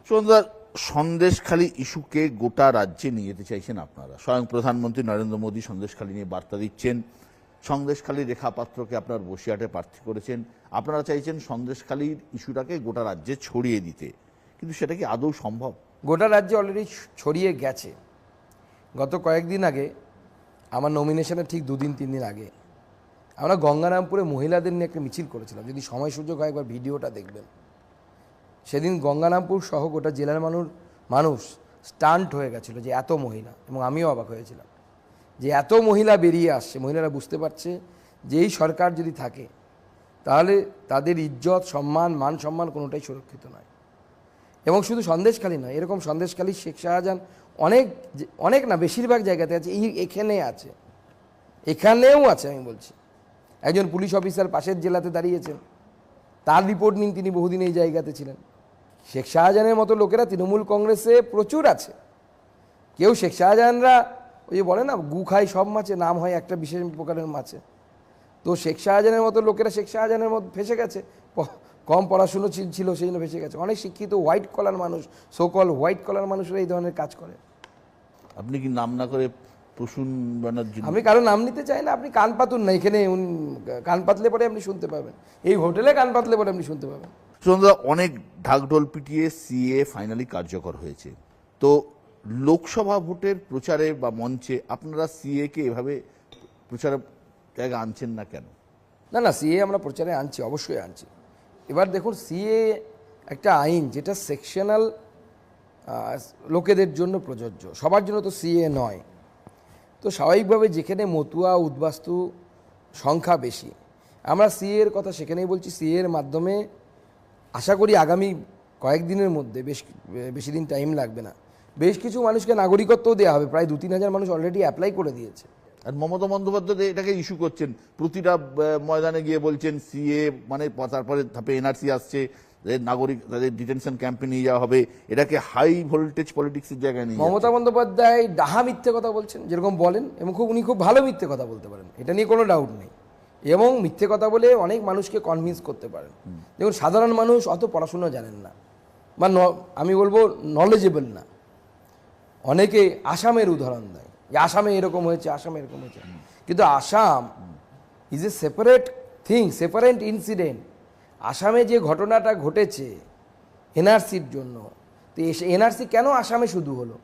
সুন্দর, সন্দেশখালী ইস্যুকে গোটা রাজ্যে নিয়ে যেতে চাইছেন আপনারা। স্বয়ং প্রধানমন্ত্রী নরেন্দ্র মোদী সন্দেশখালী নিয়ে বার্তা দিচ্ছেন। সন্দেশখালী রেখা পাত্রকে আপনার বসিরহাটে প্রার্থী করেছেন। আপনারা চাইছেন সন্দেশখালীর ইস্যুটাকে গোটা রাজ্যে ছড়িয়ে দিতে, কিন্তু সেটা কি আদৌ সম্ভব? গোটা রাজ্যে অলরেডি ছড়িয়ে গেছে। গত কয়েকদিন আগে, আমার নমিনেশনের ঠিক 2-3 দিন আগে, আমরা গঙ্গারামপুরে মহিলাদের নিয়ে একটা মিছিল করেছিলাম। যদি সময় সুযোগ হয় একবার ভিডিওটা দেখবেন। সেদিন গঙ্গারামপুর সহ গোটা জেলার মানুষ স্টান্ট হয়ে গেছিল যে এত মহিলা, এবং আমিও অবাক হয়েছিলাম যে এত মহিলা বেরিয়ে আসছে। মহিলারা বুঝতে পারছে যে এই সরকার যদি থাকে তাহলে তাদের ইজ্জত, সম্মান, মান সম্মান কোনোটাই সুরক্ষিত নয়। এবং শুধু সন্দেশখালী নয়, এরকম সন্দেশখালী, শেখ শাহজাহান, অনেক না, বেশিরভাগ জায়গাতে আছে। এখানে আছে, এখানেও আছে। আমি বলছি, একজন পুলিশ অফিসার পাশের জেলাতে দাঁড়িয়েছেন, তার রিপোর্ট নিন, তিনি বহুদিন এই জায়গাতে ছিলেন। শেখ শাহজাহানের মতো লোকেরা তৃণমূল কংগ্রেসে প্রচুর আছে। কেউ শেখ শাহজাহানরা ওই যে বলে না, গু খায় সব মাছে, নাম হয় একটা বিশেষ প্রকারের মাছে। তো শেখ শাহজাহানের মতো লোকেরা শেখ শাহজাহানের মতো ফেসে গেছে। কম পড়াশুনো ছিল সেই জন্য ফেসে গেছে। অনেক শিক্ষিত হোয়াইট কলার মানুষ, সোকল হোয়াইট কলার মানুষরা এই ধরনের কাজ করে। আপনি কি নাম না করে প্রসূন ব্যানার্জি? আমি কারো নাম নিতে চাই না। আপনি কান পাতুন না, এখানে কান পাতলে পরে আপনি শুনতে পাবেন। এই হোটেলে কান পাতলে পরে আপনি শুনতে পাবেন। সুন্দর, অনেক ঢাকঢোল পিটিয়ে সিএ ফাইনালি কার্যকর হয়েছে। তো লোকসভা ভোটের প্রচারে বা মঞ্চে আপনারা সিএ কে এভাবে প্রচারের জায়গা আনছেন না কেন? না, সিএ আমরা প্রচারে আনছি, অবশ্যই আনছি। এবার দেখুন, সিএ একটা আইন যেটা সেকশনাল লোকেদের জন্য প্রযোজ্য, সবার জন্য তো সিএ নয়। তো স্বাভাবিকভাবে যেখানে মতুয়া, উদ্বাস্তু সংখ্যা বেশি, আমরা সিএ এর কথা সেখানেই বলছি। সিএ এর মাধ্যমে আশা করি আগামী কয়েকদিনের মধ্যে, বেশি দিন টাইম লাগবে না, বেশ কিছু মানুষকে নাগরিকত্বও দেওয়া হবে। প্রায় 2-3 হাজার মানুষ অলরেডি অ্যাপ্লাই করে দিয়েছে। আর মমতা বন্দ্যোপাধ্যায় এটাকে ইস্যু করছেন, প্রতিটা ময়দানে গিয়ে বলছেন সিএ মানে তারপরে ধাপে এনআরসি আসছে, নাগরিক তাদের ডিটেনশন ক্যাম্পে নিয়ে যাওয়া হবে। এটাকে হাই ভোল্টেজ পলিটিক্সের জায়গায় নিয়ে মমতা বন্দ্যোপাধ্যায় ডাহা মিথ্যে কথা বলছেন, যেরকম বলেন, এবং উনি খুব ভালো মিথ্যে কথা বলতে পারেন, এটা নিয়ে কোনো ডাউট নেই। এবং মিথ্যে কথা বলে অনেক মানুষকে কনভিন্স করতে পারেন। দেখুন, সাধারণ মানুষ অত পড়াশুনো জানেন না, বা আমি বলবো নলেজেবল না। অনেকে আসামের উদাহরণ দেয় যে আসামে এরকম হয়েছে, আসামে এরকম হয়েছে, কিন্তু Assam is a separate thing, separate incident. আসামে যে ঘটনাটা ঘটেছে এনআরসির জন্য, তো এনআরসি কেন আসামে শুধু হলো,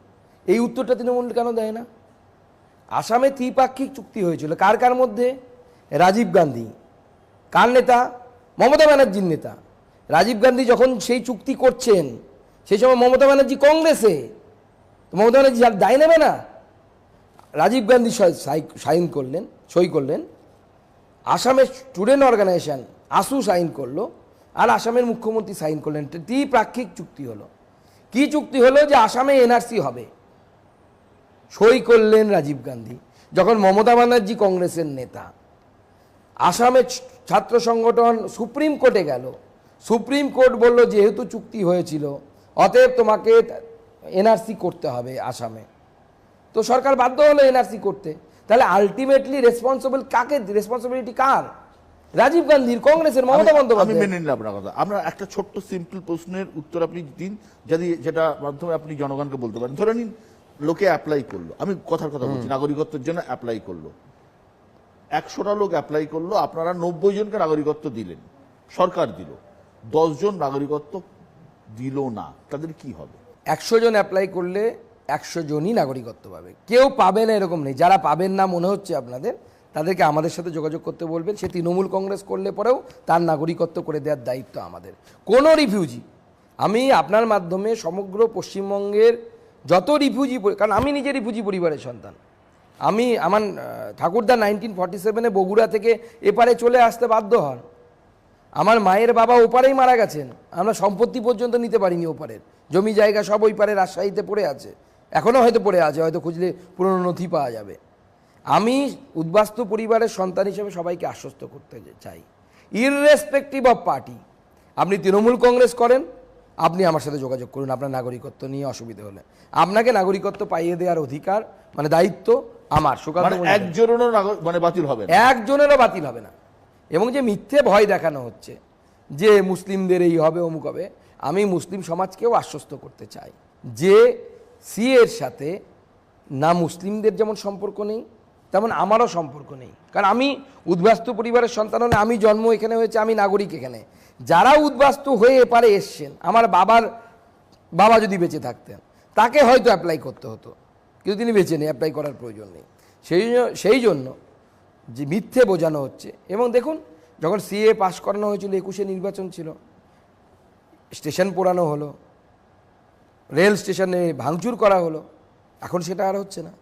এই উত্তরটা তৃণমূল কেন দেয় না? আসামে ত্রিপাক্ষিক চুক্তি হয়েছিল কার কার মধ্যে? রাজীব গান্ধী কার নেতা? মমতা ব্যানার্জির নেতা। রাজীব গান্ধী যখন সেই চুক্তি করছেন, সেই সময় মমতা ব্যানার্জি কংগ্রেসে, মমতা ব্যানার্জি দায় নেবে না? রাজীব গান্ধী সই করলেন, আসামের স্টুডেন্ট অর্গানাইজেশন আসু সাইন করলো, আর আসামের মুখ্যমন্ত্রী সাইন করলেন। ত্রিপাক্ষিক চুক্তি হলো। কি চুক্তি হলো? যে আসামে এনআরসি হবে। সই করলেন রাজীব গান্ধী, যখন মমতা ব্যানার্জি কংগ্রেসের নেতা। আসামের ছাত্র সংগঠন সুপ্রিম কোর্টে গেল, সুপ্রিম কোর্ট বলল যেহেতু চুক্তি হয়েছিল অতএব তোমাকে এনআরসি করতে হবে আসামে। তো সরকার বাধ্য হলো এনআরসি করতে। তাহলে আলটিমেটলি রেসপন্সিবিলিটি কার? রাজীব গান্ধীর, কংগ্রেসের, মমতা বন্দ্যোপাধ্যায়। আমি মেনে নিলাম আপনার কথা। আমরা একটা ছোট্ট সিম্পল প্রশ্নের উত্তর আপনি দিন, যদি যেটা মাধ্যমে আপনি জনগণকে বলতে পারেন। ধরে নিন লোকে অ্যাপ্লাই করলো, আমি কথার কথা বলছি, নাগরিকত্বের জন্য অ্যাপ্লাই করলো, 100টা লোক অ্যাপ্লাই করলো, আপনারা 90 জনকে নাগরিকত্ব দিলেন, সরকার দিল, 10 জন নাগরিকত্ব দিল না, তাদের কি হবে? 100 জন অ্যাপ্লাই করলে 100 জনই নাগরিকত্ব পাবে। কেউ পাবে না এরকম নেই। যারা পাবেন না মনে হচ্ছে আপনাদের, তাদেরকে আমাদের সাথে যোগাযোগ করতে বলবেন। সে তৃণমূল কংগ্রেস করলে পরেও তার নাগরিকত্ব করে দেওয়ার দায়িত্ব আমাদের। কোনো রিফিউজি, আমি আপনার মাধ্যমে সমগ্র পশ্চিমবঙ্গের যত রিফিউজি, কারণ আমি নিজে রিফিউজি পরিবারের সন্তান। আমার ঠাকুরদা 1947-এ বগুড়া থেকে এপারে চলে আসতে বাধ্য হন। আমার মায়ের বাবা ওপারেই মারা গেছেন। আমরা সম্পত্তি পর্যন্ত নিতে পারিনি ওপারের, জমি জায়গা সব ওই পারে রাজশাহীতে পড়ে আছে, এখনও হয়তো পড়ে আছে, হয়তো খুঁজলে পুরনো নথি পাওয়া যাবে। আমি উদ্বাস্তু পরিবারের সন্তান হিসেবে সবাইকে আশ্বস্ত করতে চাই, ইররেসপেক্টিভ অফ পার্টি, আপনি তৃণমূল কংগ্রেস করেন, আপনি আমার সাথে যোগাযোগ করুন আপনার নাগরিকত্ব নিয়ে অসুবিধা হলে। আপনাকে নাগরিকত্ব পাইয়ে দেওয়ার অধিকার, মানে দায়িত্ব আমার। একজনেরও মানে বাতিল হবে না, একজনেরও বাতিল হবে না। এবং যে মিথ্যে ভয় দেখানো হচ্ছে যে মুসলিমদের এই হবে, অমুক হবে, আমি মুসলিম সমাজকেও আশ্বস্ত করতে চাই যে সিএ এর সাথে না মুসলিমদের যেমন সম্পর্ক নেই তেমন আমারও সম্পর্ক নেই, কারণ আমি উদ্বাস্তু পরিবারের সন্তান হলে, আমি জন্ম এখানে হয়েছে, আমি নাগরিক এখানে। যারা উদ্বাস্তু হয়ে এপারে এসছেন, আমার বাবার বাবা যদি বেঁচে থাকতেন তাকে হয়তো অ্যাপ্লাই করতে হতো, কিন্তু তিনি বেঁচে নেই, অ্যাপ্লাই করার প্রয়োজন নেই। সেই জন্য যে মিথ্যে বোঝানো হচ্ছে। এবং দেখুন, যখন সিএ পাশ করানো হয়েছিল, 21-এ নির্বাচন ছিল, স্টেশন পোড়ানো হলো, রেল স্টেশনে ভাঙচুর করা হলো, এখন সেটা আর হচ্ছে না।